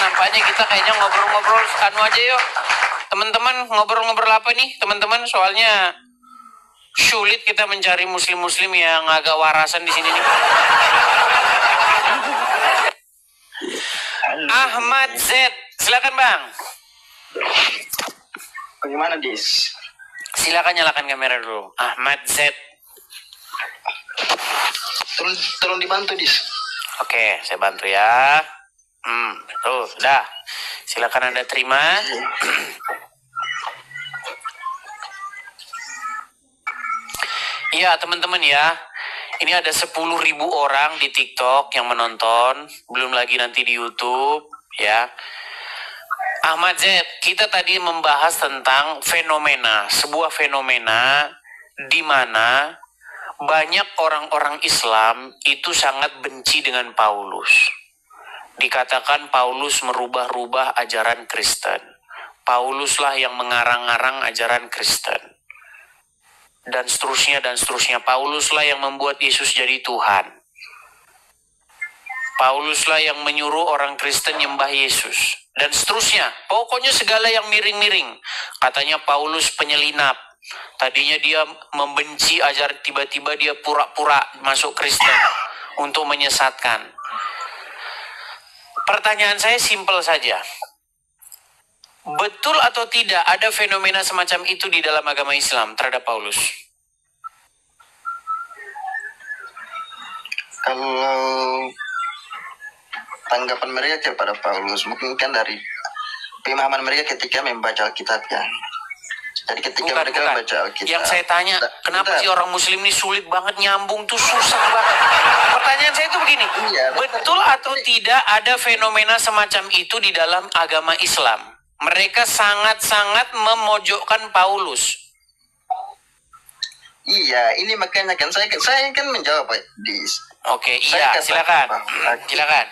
nampaknya kita kayaknya ngobrol-ngobrol anu aja yuk. Teman-teman ngobrol-ngobrol apa nih teman-teman? Soalnya sulit kita mencari muslim-muslim yang agak warasan di sini nih. Ahmad Z, silakan Bang. Bagaimana Dis? Silakan nyalakan kamera dulu. Ahmad Z. Tolong dibantu Dis. Oke, saya bantu ya. Tuh, sudah. Silakan Anda terima. Iya, teman-teman ya. Ini ada 10.000 orang di TikTok yang menonton, belum lagi nanti di YouTube, ya. Ahmad Z, kita tadi membahas tentang fenomena, sebuah fenomena di mana banyak orang-orang Islam itu sangat benci dengan Paulus. Dikatakan Paulus merubah-rubah ajaran Kristen. Pauluslah yang mengarang-arang ajaran Kristen. Dan seterusnya dan seterusnya. Pauluslah yang membuat Yesus jadi Tuhan. Pauluslah yang menyuruh orang Kristen nyembah Yesus. Dan seterusnya. Pokoknya segala yang miring-miring. Katanya Paulus penyelinap. Tadinya dia membenci ajaran, tiba-tiba dia pura-pura masuk Kristen untuk menyesatkan. Pertanyaan saya simpel saja. Betul atau tidak ada fenomena semacam itu di dalam agama Islam terhadap Paulus? Kalau tanggapan mereka kepada Paulus mungkin kan dari pemahaman mereka ketika membaca Alkitabnya. Jadi ketika mereka membaca Alkitab. Yang saya tanya, kenapa sih orang Muslim ini sulit banget nyambung tuh, susah banget. Pertanyaan saya itu begini, betul atau tidak ada fenomena semacam itu di dalam agama Islam? Mereka sangat-sangat memojokkan Paulus. Iya, ini makanya kan saya kan menjawab Pak Dis. Oke, iya, silakan. Silakan.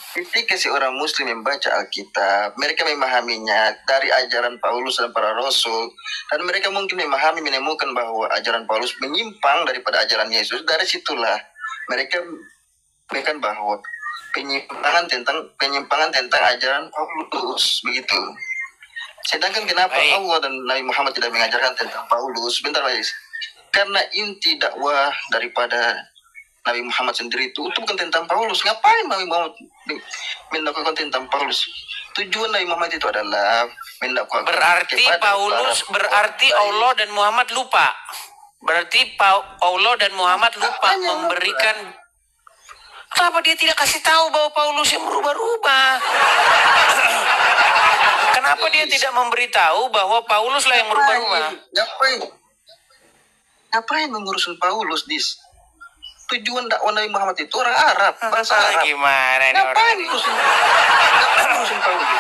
Ketika seorang Muslim membaca Alkitab, mereka memahaminya dari ajaran Paulus dan para Rasul, dan mereka mungkin menemukan bahwa ajaran Paulus menyimpang daripada ajaran Yesus. Dari situlah mereka menemukan bahwa penyimpangan tentang ajaran Paulus begitu. Sedangkan kenapa Allah dan Nabi Muhammad tidak mengajarkan tentang Paulus? Bentar guys. Karena inti dakwah daripada Nabi Muhammad sendiri itu bukan tentang Paulus. Ngapain Nabi Muhammad mendakwakan tentang Paulus? Tujuan Nabi Muhammad itu adalah mendakwakan. Berarti Paulus, berarti Allah dan Muhammad lupa. Berarti Allah dan Muhammad lupa memberikan. Kenapa dia tidak kasih tahu bahwa Paulus yang merubah-rubah? Kenapa dia tidak memberitahu bahwa Pauluslah yang merubah-rubah? Ngapain mengurusin Paulus, Dis? Tujuan dakwah Nabi Muhammad itu orang Arab, bangsa Arab. Gimana nih ngapain orang ngurusin Paulus?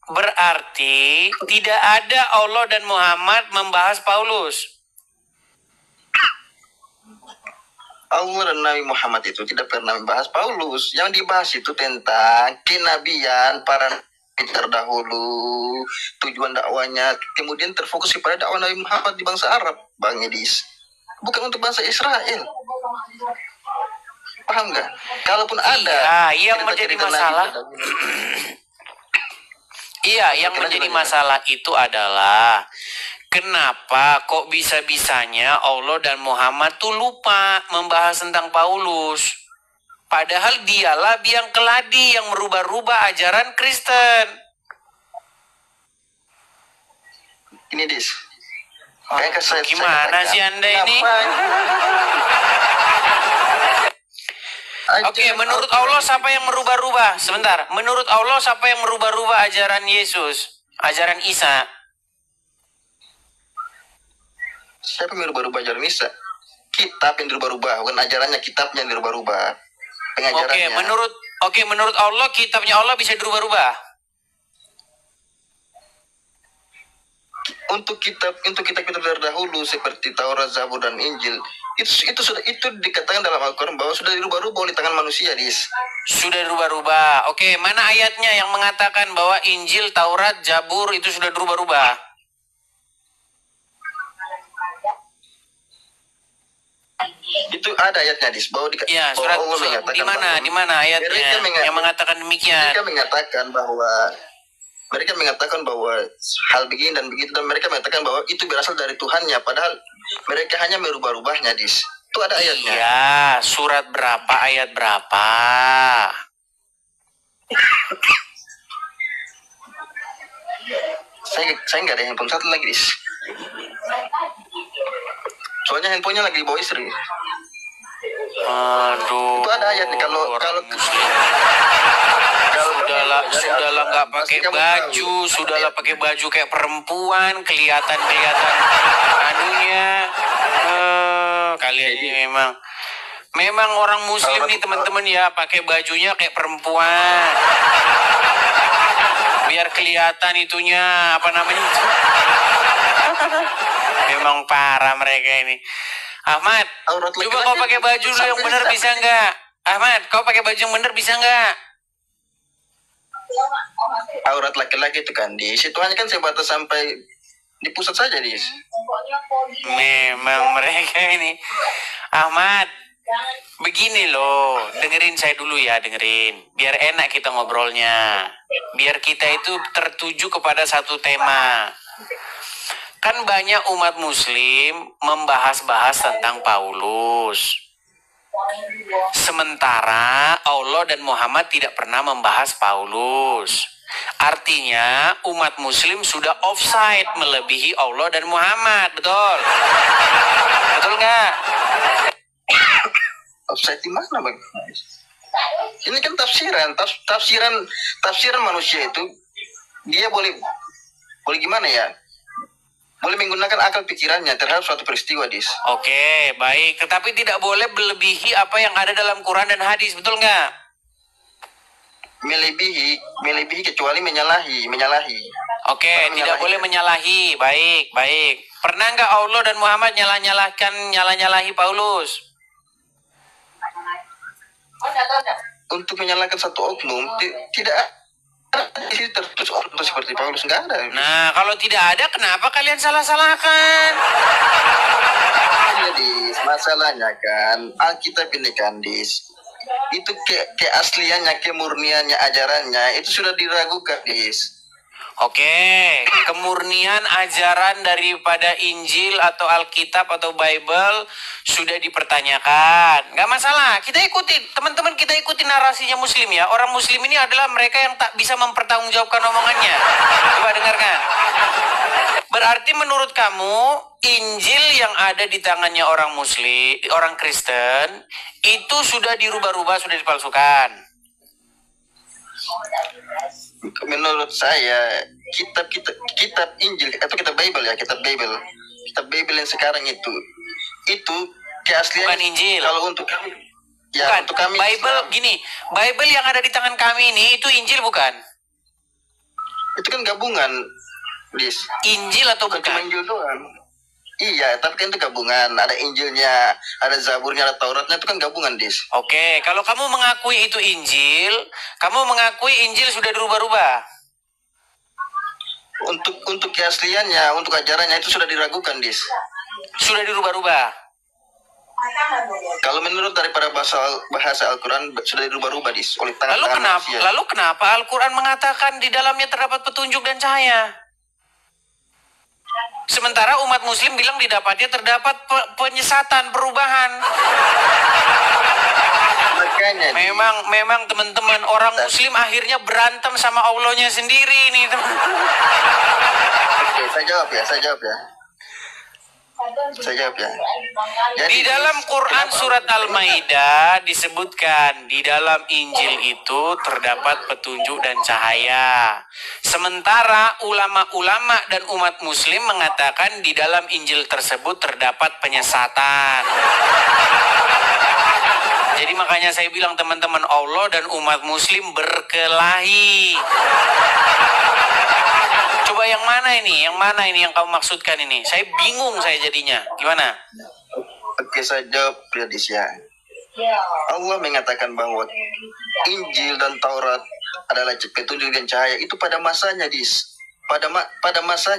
Berarti tidak ada Allah dan Muhammad membahas Paulus. Allah dan Nabi Muhammad itu tidak pernah membahas Paulus. Yang dibahas itu tentang kenabian para nabi terdahulu, tujuan dakwanya, kemudian terfokus pada dakwah Nabi Muhammad di bangsa Arab, Bang Edis. Bukan untuk bangsa Israel. Paham nggak? Kalaupun ada yang menjadi masalah yang menjadi masalah itu adalah kenapa kok bisa-bisanya Allah dan Muhammad tuh lupa membahas tentang Paulus. Padahal dialah biang keladi yang merubah-rubah ajaran Kristen. Ini Dis. Gimana sih Anda ini? Oke, menurut Allah siapa yang merubah-rubah? Sebentar, menurut Allah siapa yang merubah-rubah ajaran Yesus? Ajaran Isa? Siapa yang merubah-rubah ajaran Isa? Kitab yang dirubah-rubah, bukan ajarannya, kitabnya yang dirubah-rubah. Pengajarannya. Menurut Allah, kitabnya Allah bisa dirubah-rubah. Untuk kitab terdahulu seperti Taurat, Zabur dan Injil itu dikatakan dalam Al-Quran bahwa sudah dirubah-rubah oleh tangan manusia, Dis. Sudah dirubah-rubah. Oke, mana ayatnya yang mengatakan bahwa Injil, Taurat, Zabur itu sudah dirubah-rubah? Itu ada ayatnya dis bahwa Ya, bahwa surat Allah mengatakan di mana ayatnya yang mengatakan demikian? Mereka mengatakan bahwa hal begini dan begitu, dan mereka mengatakan bahwa itu berasal dari Tuhannya, padahal mereka hanya merubah-rubahnya dis. Itu ada ayatnya. Iya, surat berapa, ayat berapa? Saya nggak ada handphone satu lagi dis. Soalnya handphonenya lagi di bawah istri. Aduh. Itu ada ayat nih kalau sudahlah nggak pakai baju, sudahlah pakai baju kayak perempuan, kelihatan anunya. Kalian ini memang orang muslim nih teman-teman ya, pakai bajunya kayak perempuan. Biar kelihatan itunya, apa namanya itu. Memang parah mereka ini. Ahmad, coba kau pakai baju dulu yang benar bisa nggak? Ahmad, kau pakai baju yang benar bisa nggak? Aurat laki-laki itu kan di situ hanya kan sebatas sampai di pusat saja dis. Memang mereka ini. Ahmad, begini loh, dengerin saya dulu ya, dengerin. Biar enak kita ngobrolnya. Biar kita itu tertuju kepada satu tema. Kan banyak umat muslim membahas-bahas tentang Paulus. Sementara Allah dan Muhammad tidak pernah membahas Paulus. Artinya umat muslim sudah offside melebihi Allah dan Muhammad, betul? Betul nggak? Offside di mana bang? Ini kan tafsiran manusia itu dia boleh gimana ya? Boleh menggunakan akal pikirannya terhadap suatu peristiwa dis. Oke, baik. Tetapi tidak boleh melebihi apa yang ada dalam Quran dan hadis, betul nggak? Melebihi kecuali menyalahi. Oke, tidak boleh menyalahi. Baik. Pernah nggak Allah dan Muhammad nyalahi Paulus? Untuk menyalahkan satu oknum tidak isi tertulis oknum seperti Paulus, nggak ada. Nah, kalau tidak ada, kenapa kalian salah-salahkan? Jadi masalahnya kan Alkitab ini kan dis, itu keasliannya, kemurniannya, ajarannya itu sudah diragukan dis. Oke, kemurnian ajaran daripada Injil atau Alkitab atau Bible sudah dipertanyakan. Nggak masalah, kita ikuti, teman-teman, kita ikuti narasinya muslim ya. Orang muslim ini adalah mereka yang tak bisa mempertanggungjawabkan omongannya. Coba dengarkan. Berarti menurut kamu, Injil yang ada di tangannya orang muslim, orang Kristen, itu sudah dirubah-rubah, sudah dipalsukan. Menurut saya kitab Injil atau kitab Bible ya, kitab Bible yang sekarang itu keaslian bukan Injil. Kalau untuk kami ya, bukan. Untuk kami Bible Islam. Gini, Bible yang ada di tangan kami ini itu Injil bukan? Itu kan gabungan dis. Injil atau bukan? Cuma Injil doang. Iya, tapi kan itu gabungan. Ada Injilnya, ada Zaburnya, ada Tauratnya, itu kan gabungan, dis. Oke, kalau kamu mengakui itu Injil, kamu mengakui Injil sudah dirubah-rubah? Untuk keasliannya, untuk ajarannya itu sudah diragukan, dis. Sudah dirubah-rubah? Kalau menurut daripada bahasa Al-Quran sudah dirubah-rubah, dis, oleh tangan manusia. Lalu kenapa Al-Quran mengatakan di dalamnya terdapat petunjuk dan cahaya? Sementara umat muslim bilang didapatnya terdapat penyesatan, perubahan. Makanya memang teman-teman, orang muslim akhirnya berantem sama Allahnya sendiri nih, teman. Oke, saya jawab ya. Jadi, di dalam Quran surat Al-Maidah disebutkan di dalam Injil itu terdapat petunjuk dan cahaya. Sementara ulama-ulama dan umat muslim mengatakan di dalam Injil tersebut terdapat penyesatan. Jadi makanya saya bilang teman-teman, Allah dan umat muslim berkelahi. Coba yang mana ini yang kamu maksudkan ini? Saya bingung jadinya. Gimana? Oke, saya jawab Pradis ya. Allah mengatakan bahwa Injil dan Taurat adalah petunjuk dan cahaya itu pada masanya, dis. Pada masa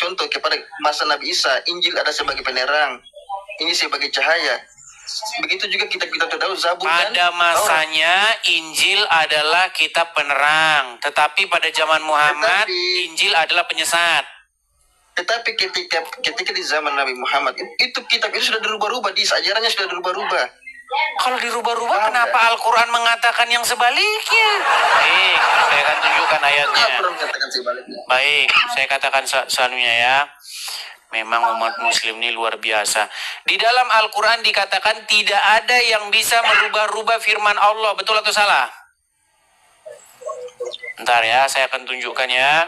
contoh kepada masa Nabi Isa, Injil ada sebagai penerang. ini sebagai cahaya. Begitu juga kita tahu Zabur dan Pada masanya Injil adalah kitab penerang, tetapi pada zaman Muhammad Injil adalah penyesat. Tetapi ketika di zaman Nabi Muhammad itu kitab itu sudah dirubah-rubah, ajarannya sudah dirubah-rubah. Kalau dirubah-rubah, kenapa Al-Quran mengatakan yang sebaliknya? Baik, saya akan tunjukkan ayatnya. Al-Quran katakan sebaliknya. Baik, saya katakan selalunya ya. Memang umat muslim ini luar biasa. Di dalam Al-Quran dikatakan tidak ada yang bisa merubah-rubah firman Allah. Betul atau salah? Bentar ya, saya akan tunjukkan ya.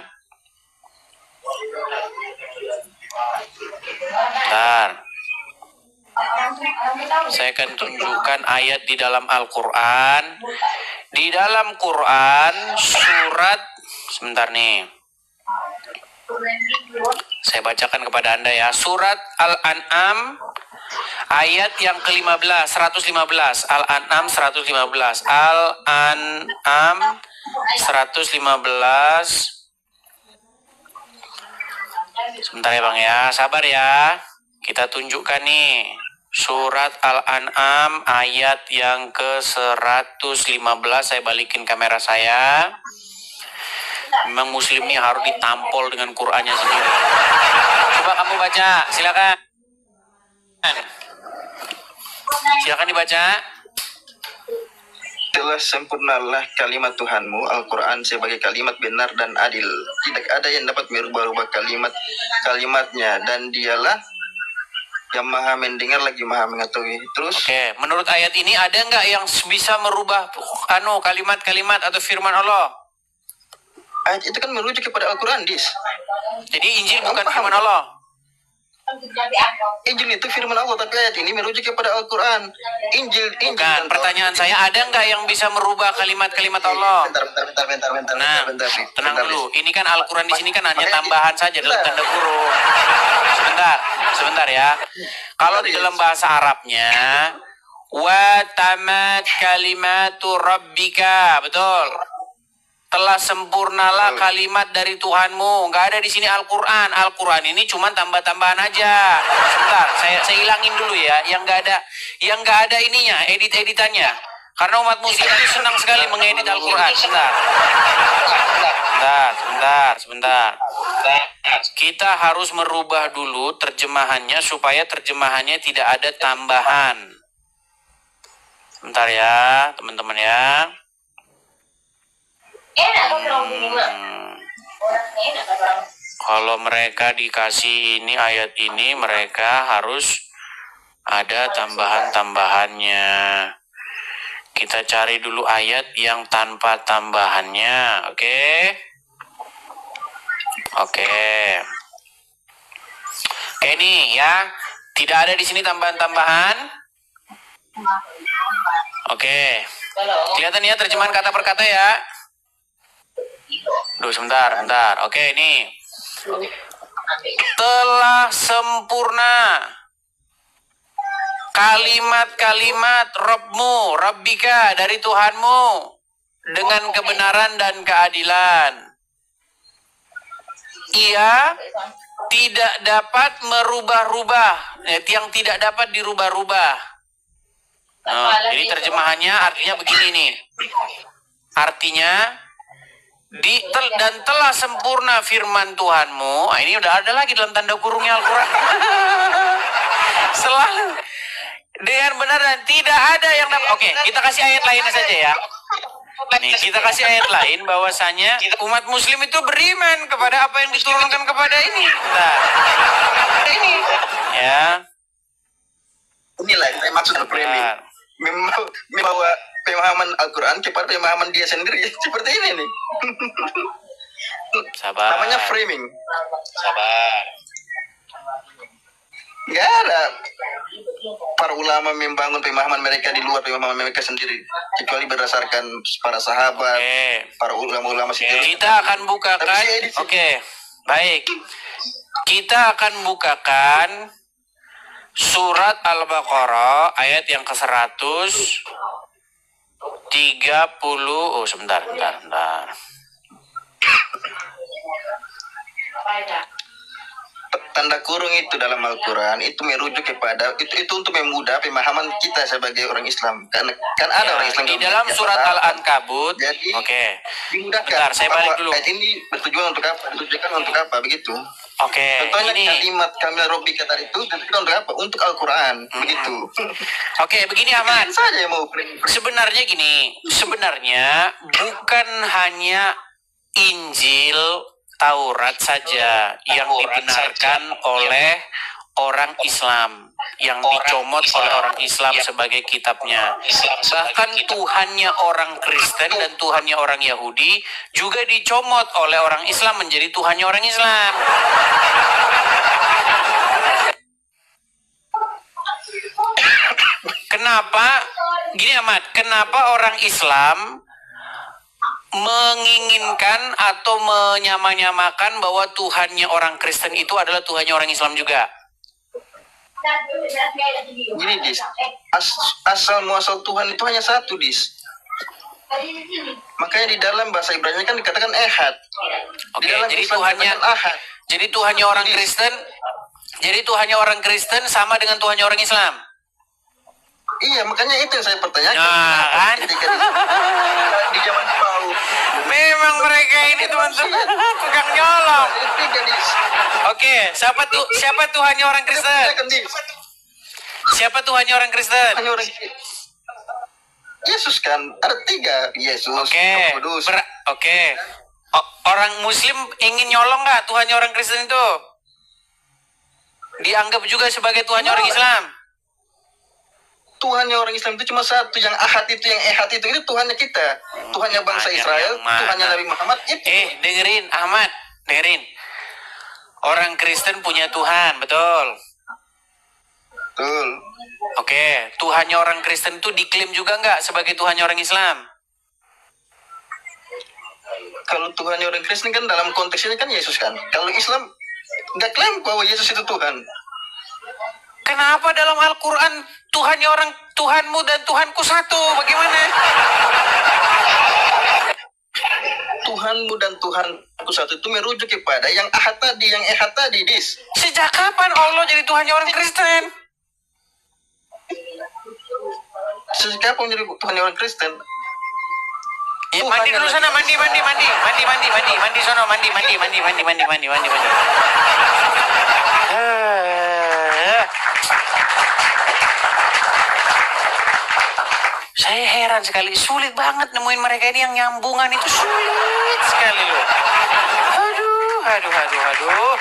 Bentar. Saya akan tunjukkan ayat di dalam Al-Quran. Di dalam Quran surat, sebentar nih. Saya bacakan kepada Anda ya. Surat Al-An'am ayat yang ke-15, 115. Al-An'am 115. Al-An'am 115. Sebentar ya Bang ya, sabar ya. Kita tunjukkan nih. Surat Al-An'am ayat yang ke-115. Saya balikin kamera saya. Memang muslim ini harus ditampol dengan Qur'annya sendiri. Coba kamu baca, silakan. Silakan dibaca. Telah sempurnalah kalimat Tuhanmu, Al-Quran sebagai kalimat benar dan adil. Tidak ada yang dapat merubah-rubah kalimatnya, dan dialah yang maha mendengar lagi maha mengetahui. Terus? Oke, menurut ayat ini ada nggak yang bisa merubah kalimat-kalimat atau firman Allah? Ayat itu kan merujuk kepada Al-Quran, Dis. Jadi Injil bukan firman Allah. Injil itu firman Allah, tapi ayat ini merujuk kepada Al-Quran. Injil. Bukan, pertanyaan saya, ada nggak yang bisa merubah kalimat-kalimat Allah? Bentar. Tenang dulu. Ini kan Al-Quran di sini kan hanya tambahan saja dalam tanda kurung. Sebentar ya. Kalau di dalam bahasa Arabnya, wa tamat kalimatu rabbika, betul. Telah sempurnalah kalimat dari Tuhanmu. Nggak ada di sini Al-Quran. Al-Quran ini cuma tambah-tambahan aja. Sebentar, saya hilangin dulu ya. Yang nggak ada ininya, edit-editannya. Karena umat muslim itu senang sekali mengedit Al-Quran. Sebentar. Kita harus merubah dulu terjemahannya supaya terjemahannya tidak ada tambahan. Sebentar ya, teman-teman ya. Kalau mereka dikasih ini ayat ini, mereka harus ada tambahan-tambahannya. Kita cari dulu ayat yang tanpa tambahannya, oke? Oke, ini ya, tidak ada di sini tambahan-tambahan. Oke, kelihatan ya terjemahan kata per kata ya. Duh, sebentar. Oke, ini. Telah sempurna kalimat-kalimat Rabbmu, Rabbika, dari Tuhanmu, dengan kebenaran dan keadilan. Ia tidak dapat merubah-rubah, yang tidak dapat dirubah-rubah. Jadi terjemahannya artinya begini nih. Artinya, dan telah sempurna firman Tuhanmu. Ini udah ada lagi dalam tanda kurungnya Al-Quran. Selalu dengan benar dan tidak ada yang dapat. Oke, kita kasih ayat lainnya saja ya. Nih, kita kasih ayat lain bahwasanya umat muslim itu beriman kepada apa yang diturunkan kepada ini. Nah, ini ya. Inilah yang maksud framing. Membawa pemahaman Al-Quran kepada pemahaman dia sendiri. Seperti ini nih. Sabar. Namanya framing. Sabar. Ya ada para ulama membangun pemahaman mereka di luar pemahaman mereka sendiri, kecuali berdasarkan para sahabat, para ulama-ulama sendiri. Kita akan bukakan. Oke, baik. Kita akan bukakan surat Al-Baqarah ayat yang ke-130. Oh, sebentar. tanda kurung itu dalam Al-Quran itu merujuk kepada itu untuk memudah pemahaman kita sebagai orang Islam, karena kan ada orang Islam di dalam surat Al-Ankabut. Jadi dimudahkan. Bentar, saya balik dulu. Ayat ini bertujuan untuk apa? Ditujukan untuk apa begitu? Contohnya Ini kalimat kami Robbi kata itu ditujukan untuk apa? Untuk Al-Quran begitu. Begini Ahmad. Saja yang mau Sebenarnya gini, sebenarnya bukan hanya Injil, Taurat saja yang dibenarkan oleh orang Islam, yang dicomot oleh orang Islam sebagai kitabnya. Bahkan Tuhannya orang Kristen dan Tuhannya orang Yahudi juga dicomot oleh orang Islam menjadi Tuhannya orang Islam. Kenapa? Gini Ahmad, kenapa orang Islam menginginkan atau menyamakan bahwa Tuhannya orang Kristen itu adalah Tuhannya orang Islam juga? Gini Dis, asal muasal Tuhan itu hanya satu Dis. Makanya di dalam bahasa Ibrani kan dikatakan ehad. Jadi Tuhannya ahad. Jadi Tuhannya orang Kristen, jadi Tuhannya orang Kristen sama dengan Tuhannya orang Islam. Iya, makanya itu yang saya pertanyakan. Nah, kan? Di zaman Paulus. Memang mereka ini teman-teman tukang nyolong. Siapa Tuhannya orang Kristen? Siapa Tuhannya orang Kristen? Yesus kan, ada 3 Yesus. Orang Muslim ingin nyolong nggak Tuhannya orang Kristen itu? Dianggap juga sebagai Tuhannya orang Islam. Tuhannya orang Islam itu cuma satu, yang ahad itu, yang ehad itu Tuhannya kita, Tuhannya bangsa Israel, Tuhannya Nabi Muhammad itu. Dengerin Ahmad, dengerin. Orang Kristen punya Tuhan, betul? Betul. Tuhannya orang Kristen itu diklaim juga nggak sebagai Tuhannya orang Islam? Kalau Tuhannya orang Kristen kan dalam konteks ini kan Yesus kan. Kalau Islam nggak klaim bahwa Yesus itu Tuhan. Kenapa dalam Al-Quran Tuhanmu dan Tuhanku satu? Bagaimana? Tuhanmu dan Tuhanku satu itu merujuk kepada yang ahad tadi, yang ehad tadi, Dis. Sejak kapan Allah jadi Tuhannya orang Kristen? Sejak kapan jadi Tuhannya orang Kristen? Mandi dulu sana, mandi sono, mandi. Saya heran sekali, sulit banget nemuin mereka ini yang nyambungan itu, sulit sekali loh. Aduh.